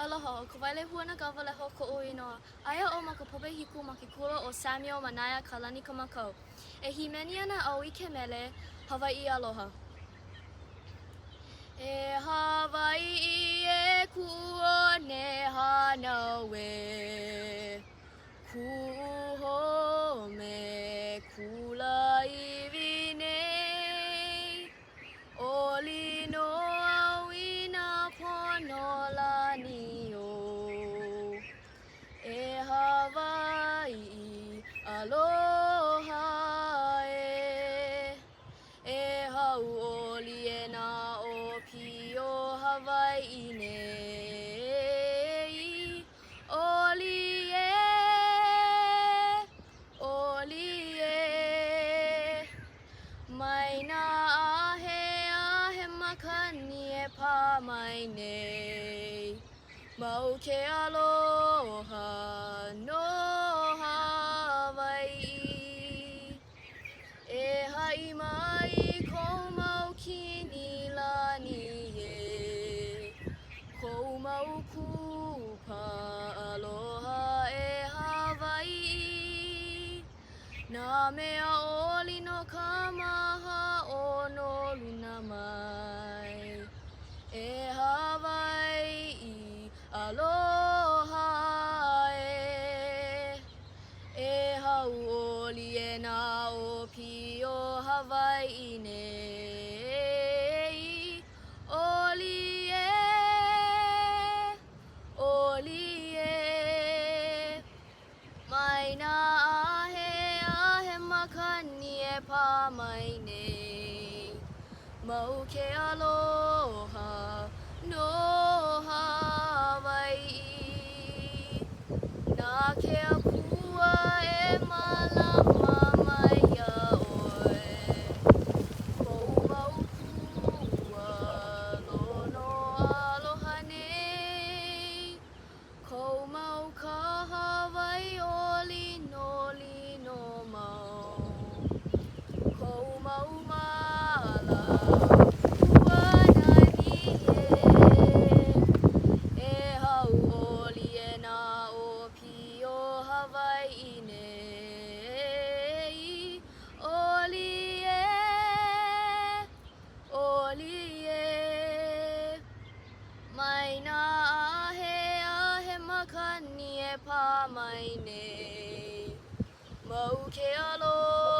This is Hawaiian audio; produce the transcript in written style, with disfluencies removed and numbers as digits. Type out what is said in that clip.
Aloha, Kawailehua Nagao-Vallejo ko'o inoa. Aia o makapope hiku ma Ke Kula o Samuel M Kamakau. E Hīmeni ana au I ke Mele, Hawaiʻi Aloha. E Hawaiʻi e ku'o ne hanaue. Kuho me kula iwi nei. Oli no awi na pono lani o. E Hawaiʻi Aloha e. E hauʻoli e nā o pio Hawaiʻi nei. Oli e, oli e. Mai nā ahe makani e pā mai nei. Mau ke aloha no Hawaiʻi. E haʻi mai kou mau kini lani e. Kou mau kupa aloha e Hawaiʻi. Nā mea oli no ka maha o no luna mai. E Hawaiʻi Aloha e. E hauʻoli e nā o pio Hawaiʻi nei. Oli e, oli e. Mai nā ahe makani e pā mai nei. Mau ke aloha no Hawaiʻi. Nā ke akua e malama mai ia ʻoe. Kou mau kua lono aloha nei. Kou mau kaha waiʻoli no lino mau. Kou mau mala ua nani e. E hauʻoli e nā o pio Hawaiʻi nei. Oli e, oli e. Mai nā ahe makani e pā mai nei. Mau ke aloha